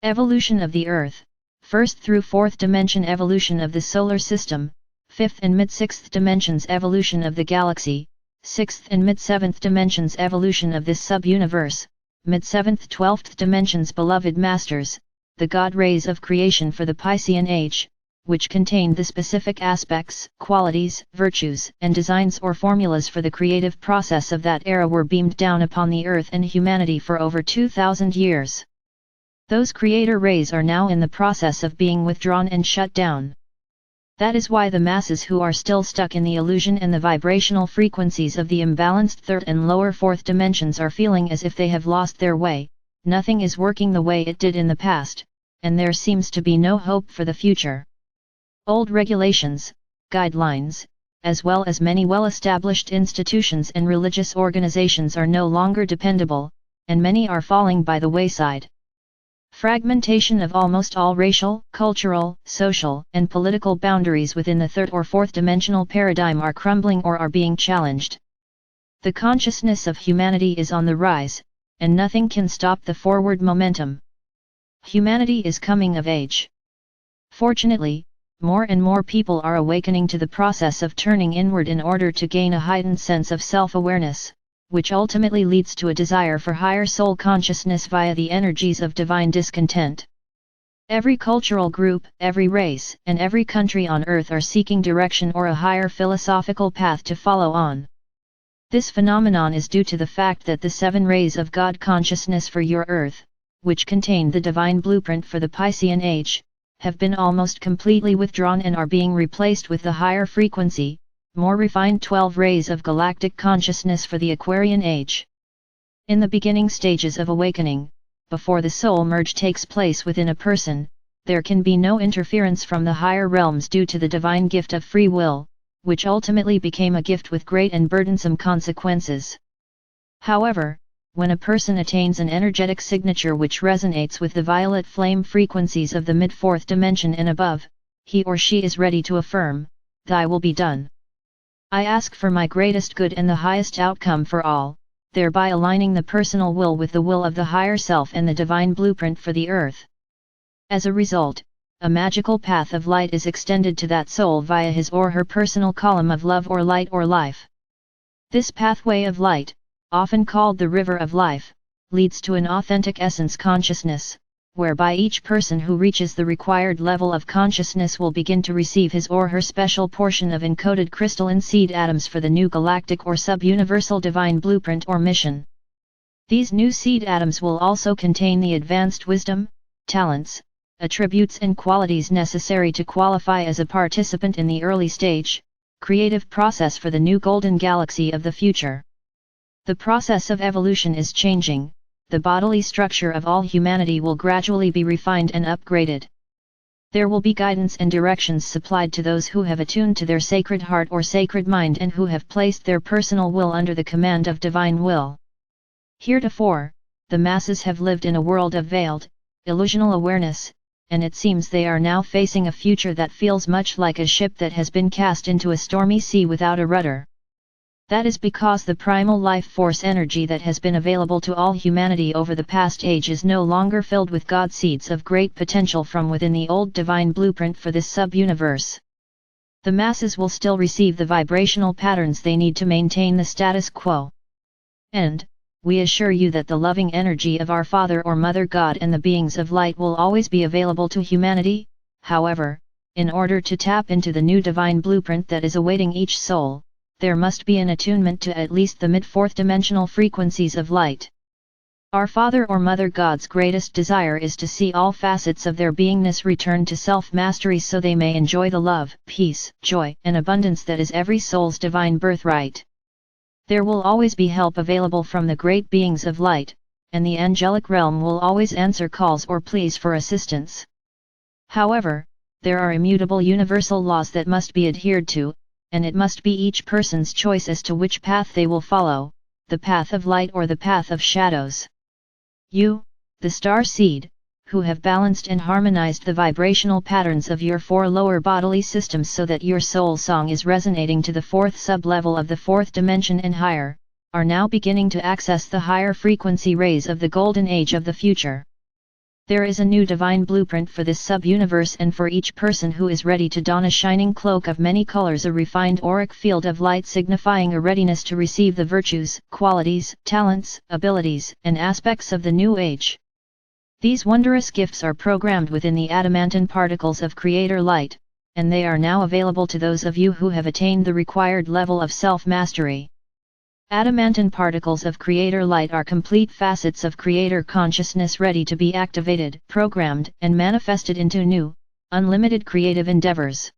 Evolution of the Earth, 1st through 4th dimension evolution of the solar system, 5th and mid-6th dimensions evolution of the galaxy, 6th and mid-7th dimensions evolution of this sub-universe, mid-7th 12th dimensions beloved masters, the God rays of creation for the Piscean Age, which contained the specific aspects, qualities, virtues, and designs or formulas for the creative process of that era were beamed down upon the Earth and humanity for over 2,000 years. Those creator rays are now in the process of being withdrawn and shut down. That is why the masses who are still stuck in the illusion and the vibrational frequencies of the imbalanced 3rd and lower 4th dimensions are feeling as if they have lost their way, nothing is working the way it did in the past, and there seems to be no hope for the future. Old regulations, guidelines, as well as many well-established institutions and religious organizations are no longer dependable, and many are falling by the wayside. Fragmentation of almost all racial, cultural, social, and political boundaries within the 3rd or 4th dimensional paradigm are crumbling or are being challenged. The consciousness of humanity is on the rise, and nothing can stop the forward momentum. Humanity is coming of age. Fortunately, more and more people are awakening to the process of turning inward in order to gain a heightened sense of self-awareness, which ultimately leads to a desire for higher soul consciousness via the energies of divine discontent. Every cultural group, every race, and every country on earth are seeking direction or a higher philosophical path to follow on. This phenomenon is due to the fact that the 7 rays of God consciousness for your earth, which contain the divine blueprint for the Piscean Age, have been almost completely withdrawn and are being replaced with the higher frequency, more refined 12 rays of galactic consciousness for the Aquarian Age. In the beginning stages of awakening, before the soul merge takes place within a person, there can be no interference from the higher realms due to the divine gift of free will, which ultimately became a gift with great and burdensome consequences. However, when a person attains an energetic signature which resonates with the violet flame frequencies of the mid-4th dimension and above, he or she is ready to affirm, "Thy will be done. I ask for my greatest good and the highest outcome for all," thereby aligning the personal will with the will of the higher self and the divine blueprint for the earth. As a result, a magical path of light is extended to that soul via his or her personal column of love or light or life. This pathway of light, often called the river of life, leads to an authentic essence consciousness, whereby each person who reaches the required level of consciousness will begin to receive his or her special portion of encoded crystalline seed atoms for the new galactic or sub-universal divine blueprint or mission. These new seed atoms will also contain the advanced wisdom, talents, attributes and qualities necessary to qualify as a participant in the early stage, creative process for the new golden galaxy of the future. The process of evolution is changing. The bodily structure of all humanity will gradually be refined and upgraded. There will be guidance and directions supplied to those who have attuned to their sacred heart or sacred mind and who have placed their personal will under the command of divine will. Heretofore, the masses have lived in a world of veiled, illusional awareness, and it seems they are now facing a future that feels much like a ship that has been cast into a stormy sea without a rudder. That is because the primal life force energy that has been available to all humanity over the past age is no longer filled with God seeds of great potential from within the old divine blueprint for this sub-universe. The masses will still receive the vibrational patterns they need to maintain the status quo. And, we assure you that the loving energy of our Father or Mother God and the beings of light will always be available to humanity. However, in order to tap into the new divine blueprint that is awaiting each soul, there must be an attunement to at least the mid-4th dimensional frequencies of light. Our Father or Mother God's greatest desire is to see all facets of their beingness return to self-mastery so they may enjoy the love, peace, joy, and abundance that is every soul's divine birthright. There will always be help available from the great beings of light, and the angelic realm will always answer calls or pleas for assistance. However, there are immutable universal laws that must be adhered to, and it must be each person's choice as to which path they will follow, the path of light or the path of shadows. You, the star seed, who have balanced and harmonized the vibrational patterns of your 4 lower bodily systems so that your soul song is resonating to the 4th sub-level of the 4th dimension and higher, are now beginning to access the higher frequency rays of the golden age of the future. There is a new divine blueprint for this sub-universe, and for each person who is ready to don a shining cloak of many colors, a refined auric field of light signifying a readiness to receive the virtues, qualities, talents, abilities, and aspects of the new age. These wondrous gifts are programmed within the adamantine particles of Creator Light, and they are now available to those of you who have attained the required level of self-mastery. Adamantine particles of Creator Light are complete facets of Creator consciousness ready to be activated, programmed, and manifested into new, unlimited creative endeavors.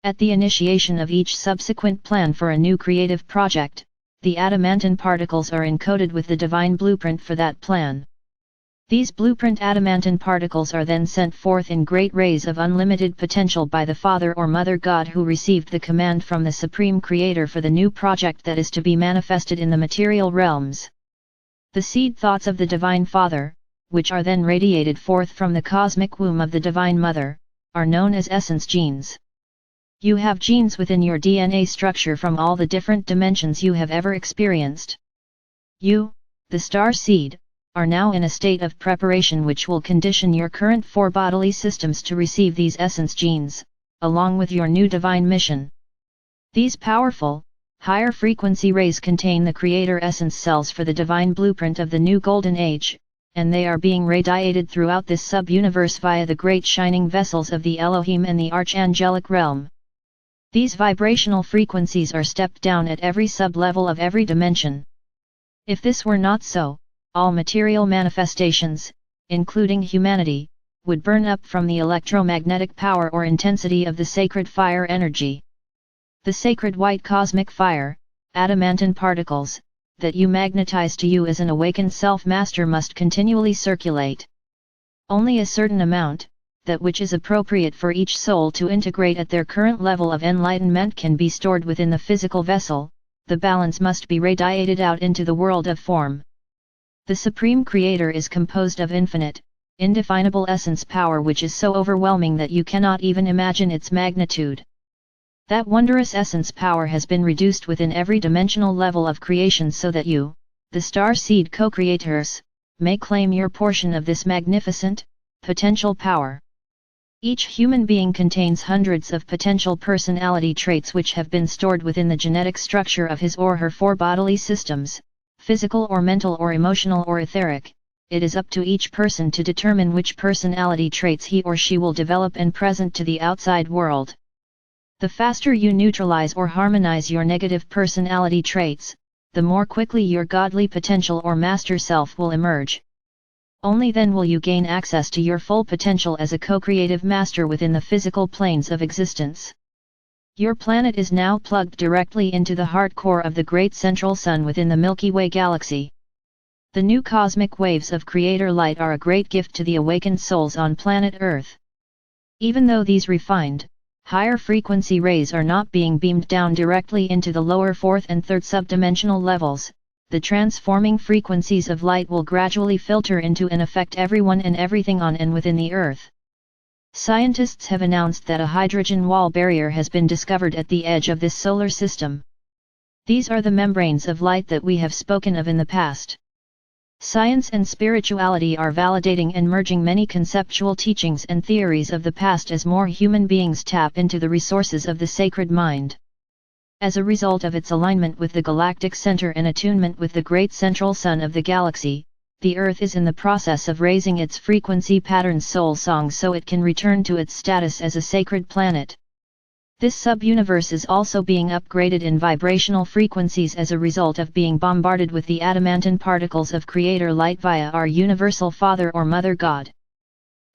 At the initiation of each subsequent plan for a new creative project, the adamantine particles are encoded with the divine blueprint for that plan. These blueprint adamantine particles are then sent forth in great rays of unlimited potential by the Father or Mother God who received the command from the Supreme Creator for the new project that is to be manifested in the material realms. The seed thoughts of the Divine Father, which are then radiated forth from the cosmic womb of the Divine Mother, are known as essence genes. You have genes within your DNA structure from all the different dimensions you have ever experienced. You, the star seed, are now in a state of preparation which will condition your current 4 bodily systems to receive these essence genes, along with your new divine mission. These powerful, higher frequency rays contain the Creator essence cells for the divine blueprint of the new golden age, and they are being radiated throughout this sub-universe via the great shining vessels of the Elohim and the archangelic realm. These vibrational frequencies are stepped down at every sub-level of every dimension. If this were not so, all material manifestations, including humanity, would burn up from the electromagnetic power or intensity of the sacred fire energy. The sacred white cosmic fire, adamantine particles, that you magnetize to you as an awakened self-master must continually circulate. Only a certain amount, that which is appropriate for each soul to integrate at their current level of enlightenment, can be stored within the physical vessel. The balance must be radiated out into the world of form. The Supreme Creator is composed of infinite, indefinable essence power which is so overwhelming that you cannot even imagine its magnitude. That wondrous essence power has been reduced within every dimensional level of creation so that you, the star seed co-creators, may claim your portion of this magnificent, potential power. Each human being contains hundreds of potential personality traits which have been stored within the genetic structure of his or her 4 bodily systems. Physical or mental or emotional or etheric. It is up to each person to determine which personality traits he or she will develop and present to the outside world. The faster you neutralize or harmonize your negative personality traits, the more quickly your godly potential or master self will emerge. Only then will you gain access to your full potential as a co-creative master within the physical planes of existence. Your planet is now plugged directly into the heart core of the great central sun within the Milky Way galaxy. The new cosmic waves of Creator Light are a great gift to the awakened souls on planet Earth. Even though these refined, higher frequency rays are not being beamed down directly into the lower 4th and 3rd subdimensional levels, the transforming frequencies of light will gradually filter into and affect everyone and everything on and within the Earth. Scientists have announced that a hydrogen wall barrier has been discovered at the edge of this solar system. These are the membranes of light that we have spoken of in the past. Science and spirituality are validating and merging many conceptual teachings and theories of the past as more human beings tap into the resources of the sacred mind. As a result of its alignment with the galactic center and attunement with the great central sun of the galaxy, the Earth is in the process of raising its frequency pattern soul song so it can return to its status as a sacred planet. This sub-universe is also being upgraded in vibrational frequencies as a result of being bombarded with the adamantine particles of Creator Light via our Universal Father or Mother God.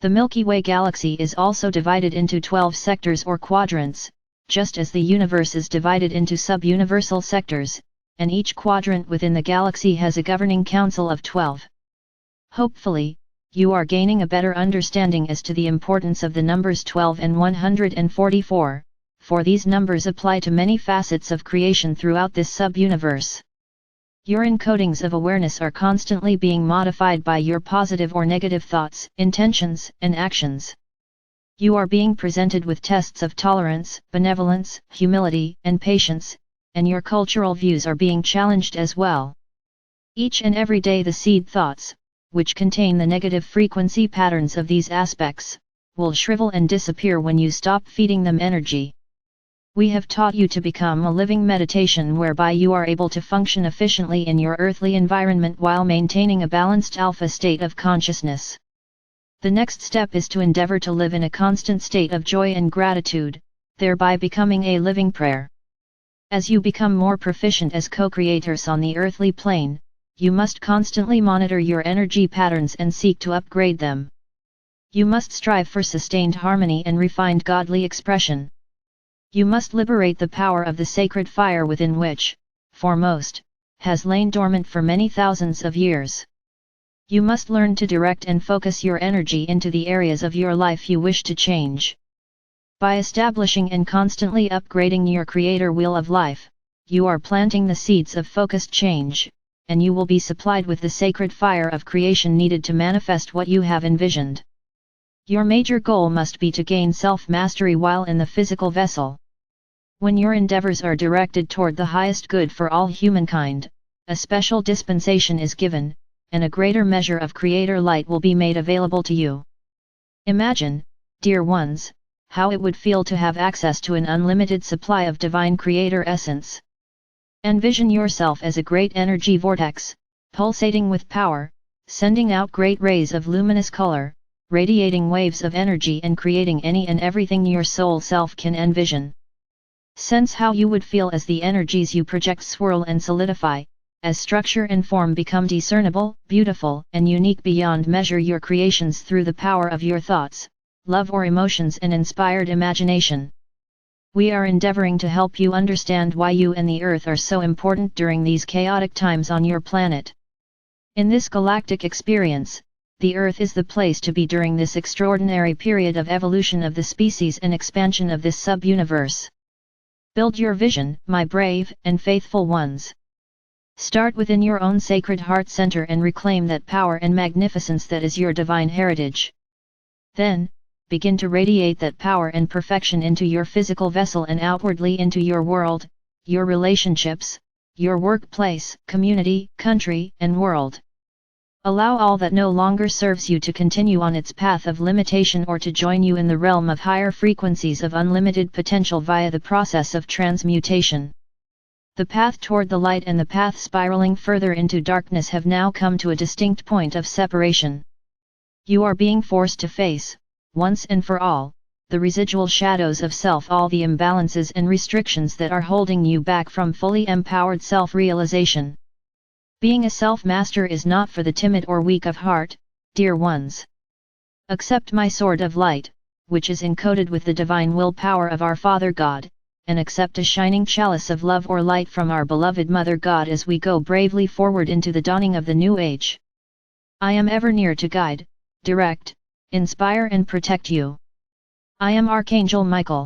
The Milky Way galaxy is also divided into 12 sectors or quadrants, just as the universe is divided into sub-universal sectors, and each quadrant within the galaxy has a governing council of 12. Hopefully, you are gaining a better understanding as to the importance of the numbers 12 and 144, for these numbers apply to many facets of creation throughout this sub-universe. Your encodings of awareness are constantly being modified by your positive or negative thoughts, intentions, and actions. You are being presented with tests of tolerance, benevolence, humility, and patience, and your cultural views are being challenged as well. Each and every day the seed thoughts, which contain the negative frequency patterns of these aspects, will shrivel and disappear when you stop feeding them energy. We have taught you to become a living meditation whereby you are able to function efficiently in your earthly environment while maintaining a balanced alpha state of consciousness. The next step is to endeavor to live in a constant state of joy and gratitude, thereby becoming a living prayer. As you become more proficient as co-creators on the earthly plane, you must constantly monitor your energy patterns and seek to upgrade them. You must strive for sustained harmony and refined godly expression. You must liberate the power of the sacred fire within which, foremost, has lain dormant for many thousands of years. You must learn to direct and focus your energy into the areas of your life you wish to change. By establishing and constantly upgrading your creator wheel of life, you are planting the seeds of focused change, and you will be supplied with the sacred fire of creation needed to manifest what you have envisioned. Your major goal must be to gain self-mastery while in the physical vessel. When your endeavors are directed toward the highest good for all humankind, a special dispensation is given, and a greater measure of creator light will be made available to you. Imagine, dear ones, how it would feel to have access to an unlimited supply of divine creator essence. Envision yourself as a great energy vortex, pulsating with power, sending out great rays of luminous color, radiating waves of energy and creating any and everything your soul self can envision. Sense how you would feel as the energies you project swirl and solidify, as structure and form become discernible, beautiful, and unique beyond measure your creations through the power of your thoughts, love or emotions and inspired imagination. We are endeavoring to help you understand why you and the Earth are so important during these chaotic times on your planet. In this galactic experience, the Earth is the place to be during this extraordinary period of evolution of the species and expansion of this sub-universe. Build your vision, my brave and faithful ones. Start within your own sacred heart center and reclaim that power and magnificence that is your divine heritage. Then, begin to radiate that power and perfection into your physical vessel and outwardly into your world, your relationships, your workplace, community, country, and world. Allow all that no longer serves you to continue on its path of limitation or to join you in the realm of higher frequencies of unlimited potential via the process of transmutation. The path toward the light and the path spiraling further into darkness have now come to a distinct point of separation. You are being forced to face, once and for all, the residual shadows of self, all the imbalances and restrictions that are holding you back from fully empowered self-realization. Being a self-master is not for the timid or weak of heart, dear ones. Accept my sword of light, which is encoded with the divine willpower of our Father God, and accept a shining chalice of love or light from our beloved Mother God as we go bravely forward into the dawning of the new age. I am ever near to guide, direct, inspire and protect you. I am Archangel Michael.